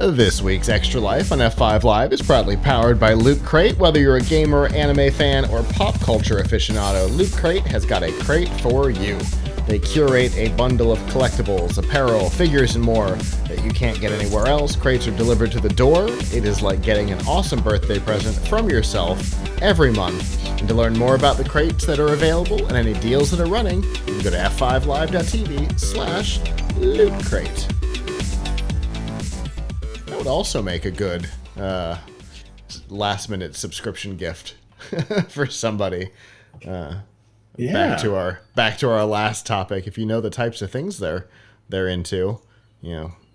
This week's Extra Life on F5 Live is proudly powered by Loot Crate. Whether you're a gamer, anime fan, or pop culture aficionado, Loot Crate has got a crate for you. They curate a bundle of collectibles, apparel, figures, and more that you can't get anywhere else. Crates are delivered to the door. It is like getting an awesome birthday present from yourself every month. And to learn more about the crates that are available and any deals that are running, you can go to f5live.tv/Loot Crate. That would also make a good last-minute subscription gift for somebody. Back to our last topic. If you know the types of things they're into,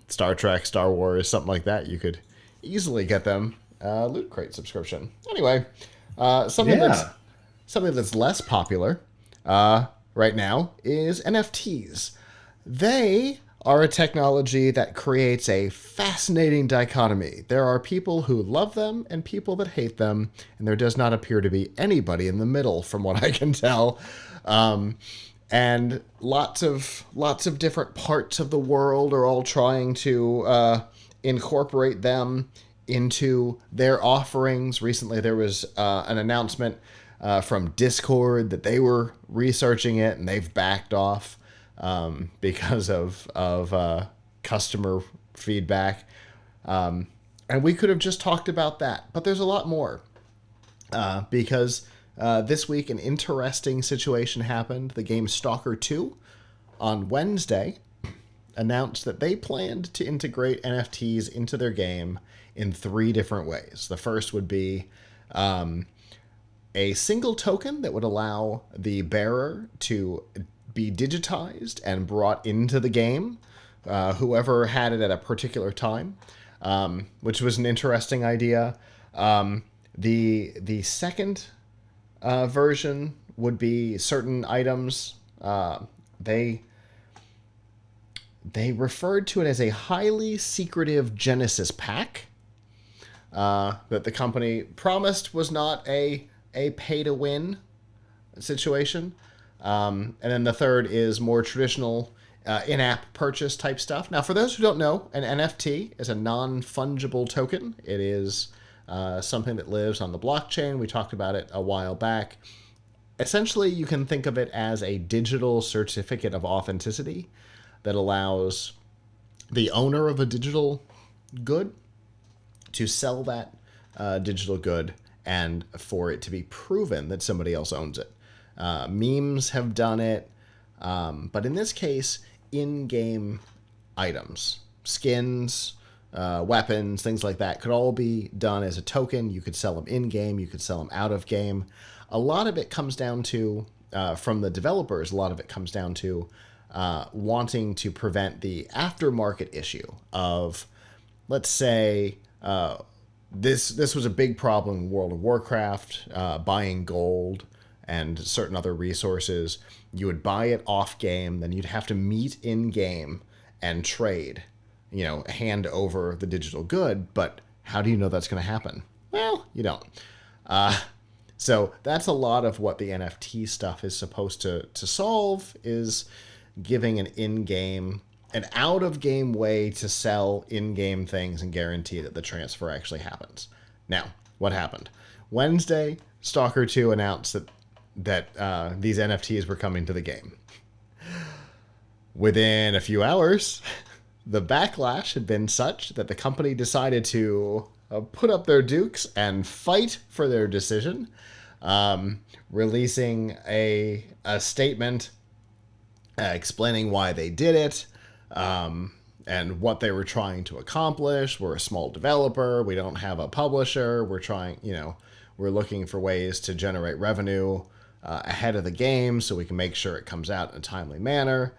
Star Trek, Star Wars, something like that, you could easily get them a Loot Crate subscription. Anyway, something that's less popular right now is NFTs. They are a technology that creates a fascinating dichotomy. There are people who love them and people that hate them, and there does not appear to be anybody in the middle, from what I can tell. And lots of different parts of the world are all trying to incorporate them into their offerings. Recently, there was an announcement from Discord that they were researching it, and they've backed off because of customer feedback. And we could have just talked about that, but there's a lot more because this week an interesting situation happened. The game S.T.A.L.K.E.R 2 on Wednesday announced that they planned to integrate NFTs into their game in 3 different ways. The first would be a single token that would allow the bearer to be digitized and brought into the game, whoever had it at a particular time, which was an interesting idea. The second version would be certain items. They referred to it as a highly secretive Genesis pack that the company promised was not a pay-to-win situation. And then the third is more traditional in-app purchase type stuff. Now, for those who don't know, an NFT is a non-fungible token. It is something that lives on the blockchain. We talked about it a while back. Essentially, you can think of it as a digital certificate of authenticity that allows the owner of a digital good to sell that digital good and for it to be proven that somebody else owns it. Memes have done it, but in this case, in-game items, skins, weapons, things like that could all be done as a token. You could sell them in-game, you could sell them out of game. A lot of it comes down to, from the developers, a lot of it comes down to wanting to prevent the aftermarket issue of, let's say, this was a big problem in World of Warcraft, buying gold and certain other resources. You would buy it off game, then you'd have to meet in game and trade, hand over the digital good. But how do you know that's going to happen? Well, you don't. So that's a lot of what the NFT stuff is supposed to solve, is giving an out-of-game way to sell in-game things and guarantee that the transfer actually happens. Now, what happened? Wednesday, S.T.A.L.K.E.R 2 announced that these NFTs were coming to the game. Within a few hours, the backlash had been such that the company decided to put up their dukes and fight for their decision, releasing a statement explaining why they did it, and what they were trying to accomplish. We're a small developer. We don't have a publisher. We're looking for ways to generate revenue ahead of the game so we can make sure it comes out in a timely manner.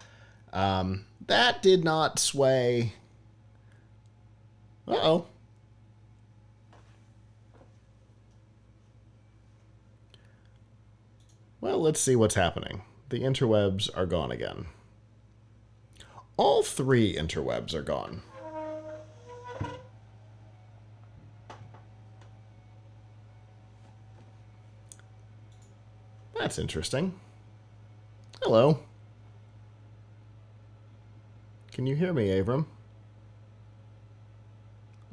That did not sway. Uh-oh. Well, let's see what's happening. The interwebs are gone again. All 3 interwebs are gone. That's interesting. Hello. Can you hear me, Abram?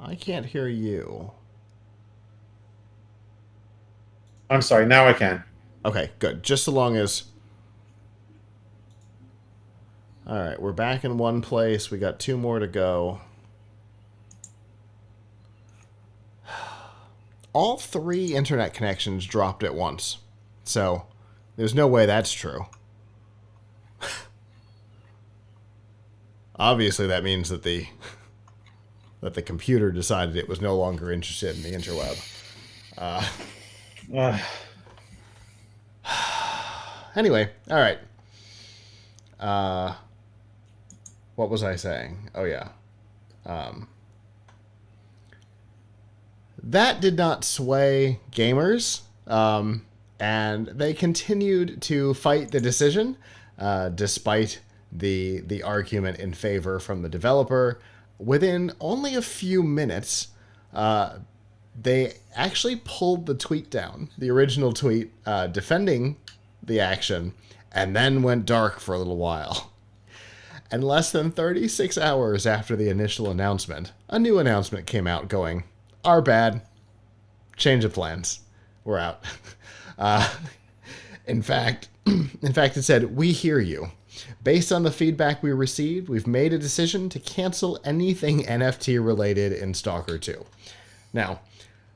I can't hear you. I'm sorry. Now I can. Okay, good. Just so long as. All right, we're back in one place. We got 2 more to go. All 3 internet connections dropped at once. So, there's no way that's true. Obviously, that means that the computer decided it was no longer interested in the interweb. Uh, Anyway, all right. Uh, what was I saying? Oh yeah. That did not sway gamers, and they continued to fight the decision, despite the argument in favor from the developer. Within only a few minutes, they actually pulled the tweet down, the original tweet defending the action, and then went dark for a little while. And less than 36 hours after the initial announcement, a new announcement came out going, "Our bad. Change of plans. We're out." Uh, in fact, it said, "We hear you. Based on the feedback we received, we've made a decision to cancel anything NFT related in Stalker 2. Now,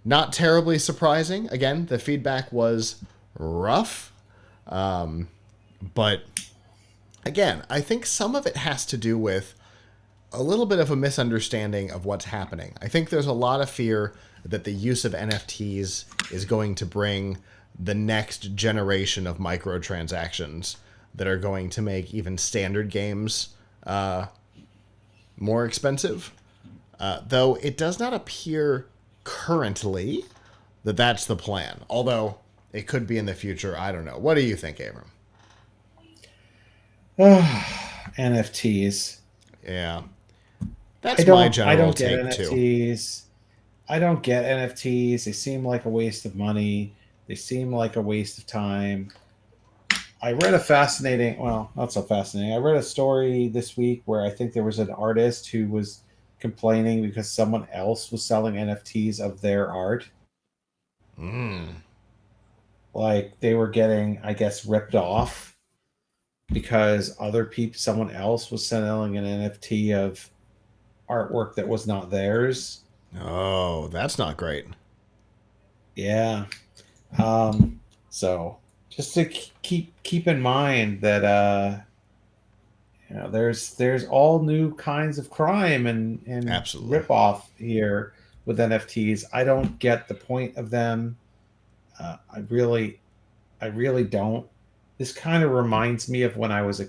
not terribly surprising. Again, the feedback was rough. But again, I think some of it has to do with a little bit of a misunderstanding of what's happening. I think there's a lot of fear that the use of NFTs is going to bring the next generation of microtransactions that are going to make even standard games more expensive. Though it does not appear currently that that's the plan. Although it could be in the future. I don't know. What do you think, Abram? NFTs. Yeah. I That's my don't. I general don't get take, too. NFTs. I don't get NFTs. They seem like a waste of money. They seem like a waste of time. I read a fascinating, well, not so fascinating. I read a story this week where I think there was an artist who was complaining because someone else was selling NFTs of their art. Mm. Like they were getting, I guess, ripped off because other people, someone else was selling an NFT of artwork that was not theirs. Oh, that's not great. Yeah. So just to keep in mind that there's all new kinds of crime and Absolutely. rip off here with NFTs. I don't get the point of them. I really don't. This kind of reminds me of when I was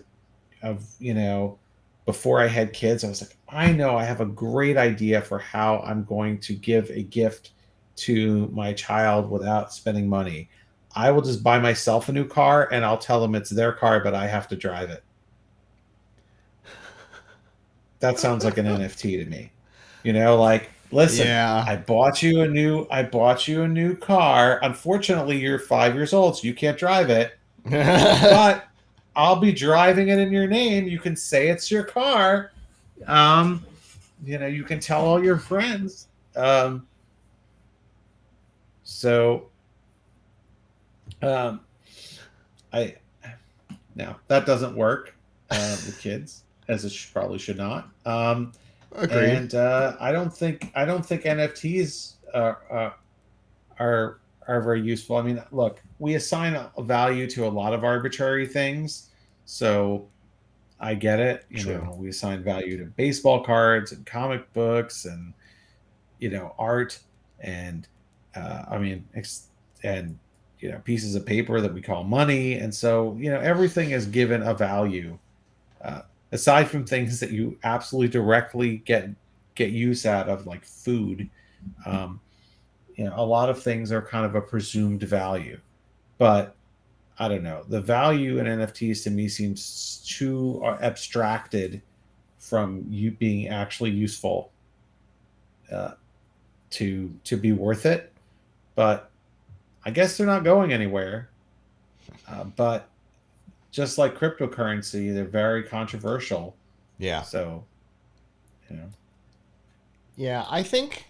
before I had kids. I was like, I know I have a great idea for how I'm going to give a gift to my child without spending money. I will just buy myself a new car and I'll tell them it's their car, but I have to drive it. That sounds like an NFT to me. Like, listen, Yeah. I bought you a new car. Unfortunately, you're 5 years old, so you can't drive it. But I'll be driving it in your name. You can say it's your car. Um, you can tell all your friends. So um, I now that doesn't work with kids as it probably should not. Agreed. And I don't think NFTs are very useful. I mean, look, we assign a value to a lot of arbitrary things, so I get it. True. We assign value to baseball cards and comic books and art and I mean and pieces of paper that we call money, and so everything is given a value. Uh, Aside from things that you absolutely directly get use out of, like food, um, a lot of things are kind of a presumed value. But I don't know. The value in NFTs to me seems too abstracted from you being actually useful uh, to be worth it. But I guess they're not going anywhere. But just like cryptocurrency, they're very controversial. Yeah. So, you know, Yeah, I think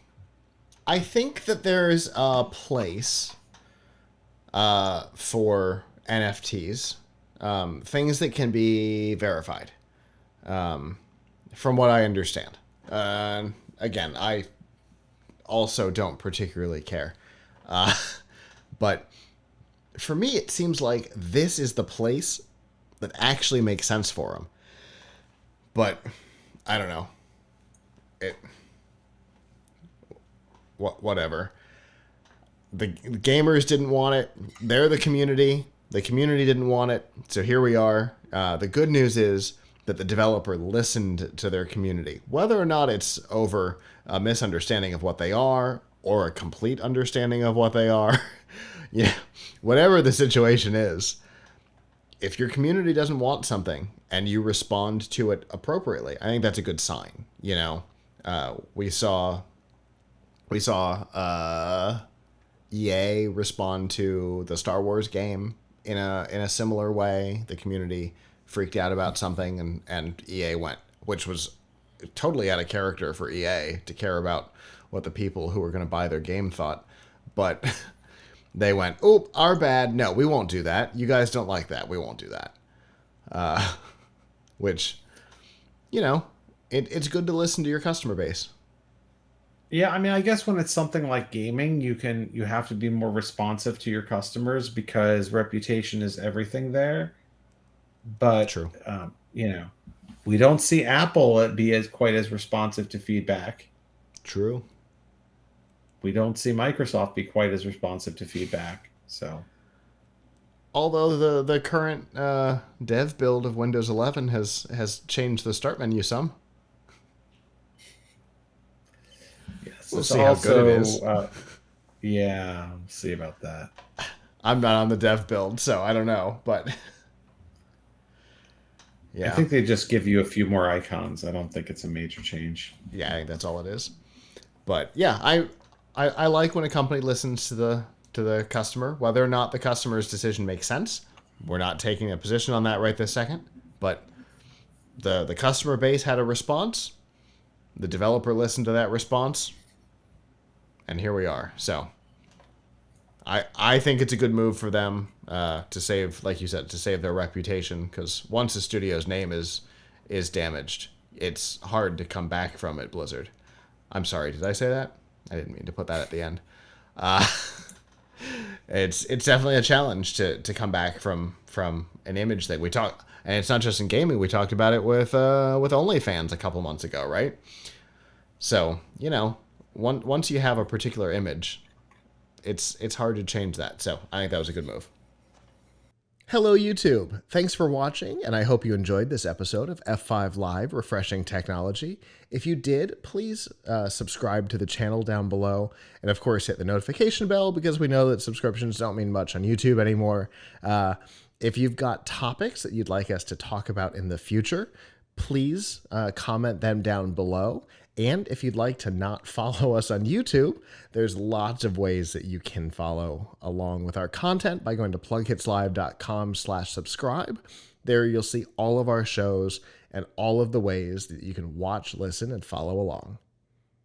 I think that there's a place for NFTs, things that can be verified, from what I understand. Again, I also don't particularly care. But for me, it seems like this is the place that actually makes sense for them. But I don't know. Whatever. The gamers didn't want it. They're the community. The community didn't want it. So here we are. The good news is that the developer listened to their community. Whether or not it's over a misunderstanding of what they are or a complete understanding of what they are, yeah, whatever the situation is, if your community doesn't want something and you respond to it appropriately, I think that's a good sign. We saw EA respond to the Star Wars game in a similar way. The community freaked out about something, and EA went, which was totally out of character for EA to care about what the people who were going to buy their game thought. But they went, "Oh, our bad. No, we won't do that. You guys don't like that. We won't do that." Which, it's good to listen to your customer base. Yeah, I mean, I guess when it's something like gaming, you have to be more responsive to your customers because reputation is everything there. But True. We don't see Apple be as quite as responsive to feedback. True. We don't see Microsoft be quite as responsive to feedback. So, although the current dev build of Windows 11 has changed the start menu some. yes, We'll it's see how good it is. Yeah, we'll see about that. I'm not on the dev build, so I don't know, but I yeah. think they just give you a few more icons. I don't think it's a major change. Yeah, I think that's all it is. But yeah, I like when a company listens to the customer, whether or not the customer's decision makes sense. We're not taking a position on that right this second, but the customer base had a response. The developer listened to that response, and here we are. So I think it's a good move for them to save, like you said, to save their reputation, because once a studio's name is damaged, it's hard to come back from it, Blizzard. I'm sorry, did I say that? I didn't mean to put that at the end. It's definitely a challenge to come back from an image that we talk, and it's not just in gaming. We talked about it with OnlyFans a couple months ago, right? So once you have a particular image, it's hard to change that. So I think that was a good move. Hello, YouTube. Thanks for watching, and I hope you enjoyed this episode of F5 Live Refreshing Technology. If you did, please subscribe to the channel down below, and of course hit the notification bell, because we know that subscriptions don't mean much on YouTube anymore. If you've got topics that you'd like us to talk about in the future, please comment them down below. And if you'd like to not follow us on YouTube, there's lots of ways that you can follow along with our content by going to PLUGHITZlive.com/subscribe. There you'll see all of our shows and all of the ways that you can watch, listen, and follow along.